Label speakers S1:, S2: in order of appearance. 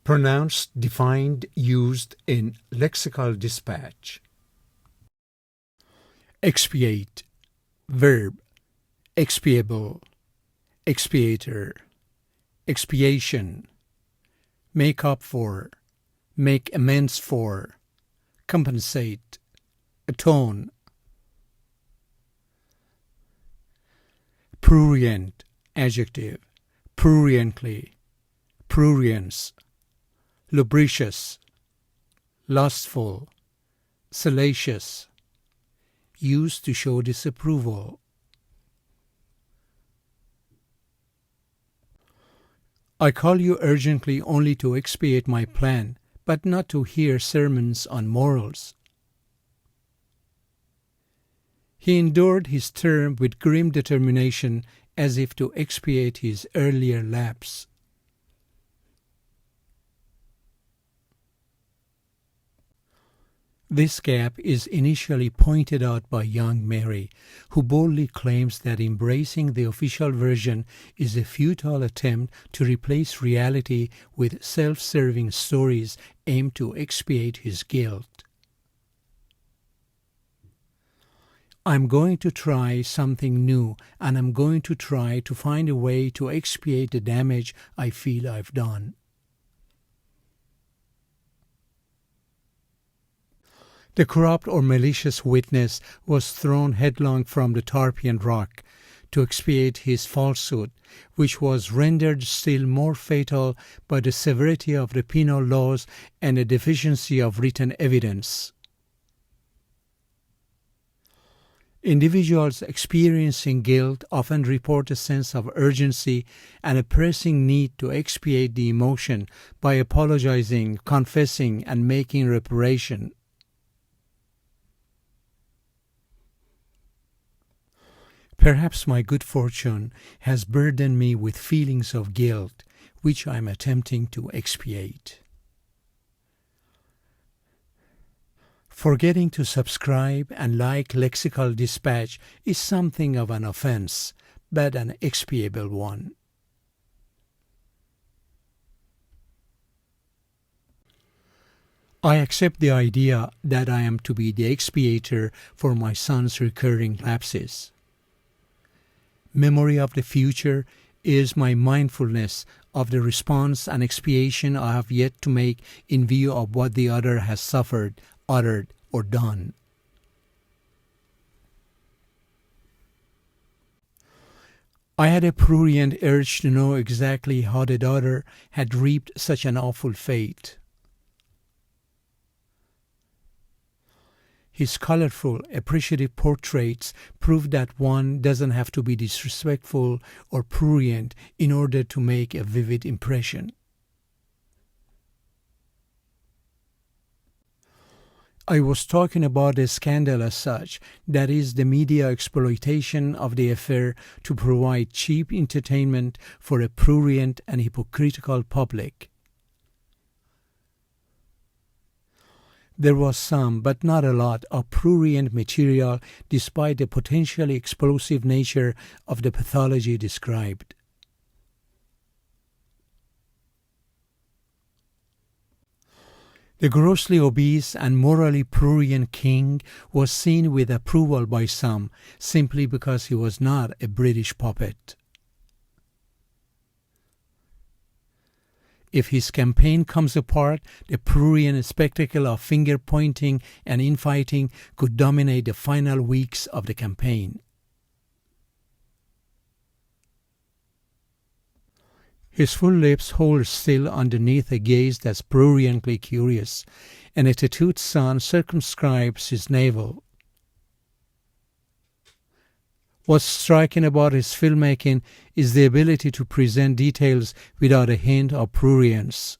S1: Pronounced, defined, used in lexical dispatch. Expiate. Verb. Expiable. Expiator. Expiation. Make up for. Make amends for. Compensate. Atone. Prurient. Adjective. Pruriently. Prurience. Lubricious. Lustful. Salacious. Used to show disapproval. I call you urgently only to expiate my plan, but not to hear sermons on morals. He endured his term with grim determination as if to expiate his earlier lapse. This gap is initially pointed out by young Mary, who boldly claims that embracing the official version is a futile attempt to replace reality with self-serving stories aimed to expiate his guilt. I'm going to try something new, and I'm going to try to find a way to expiate the damage I feel I've done. The corrupt or malicious witness was thrown headlong from the Tarpeian rock to expiate his falsehood, which was rendered still more fatal by the severity of the penal laws and the deficiency of written evidence. Individuals experiencing guilt often report a sense of urgency and a pressing need to expiate the emotion by apologizing, confessing, and making reparation. Perhaps my good fortune has burdened me with feelings of guilt, which I am attempting to expiate. Forgetting to subscribe and like Lexical Dispatch is something of an offense, but an expiable one. I accept the idea that I am to be the expiator for my son's recurring lapses. Memory of the future is my mindfulness of the response and expiation I have yet to make in view of what the other has suffered, uttered, or done. I had a prurient urge to know exactly how the daughter had reaped such an awful fate. His colorful, appreciative portraits prove that one doesn't have to be disrespectful or prurient in order to make a vivid impression. I was talking about a scandal as such, that is the media exploitation of the affair to provide cheap entertainment for a prurient and hypocritical public. There was some, but not a lot, of prurient material despite the potentially explosive nature of the pathology described. The grossly obese and morally prurient king was seen with approval by some, simply because he was not a British puppet. If his campaign comes apart, the prurient spectacle of finger-pointing and infighting could dominate the final weeks of the campaign. His full lips hold still underneath a gaze that's pruriently curious, and a tattooed sun circumscribes his navel. What's striking about his filmmaking is the ability to present details without a hint of prurience.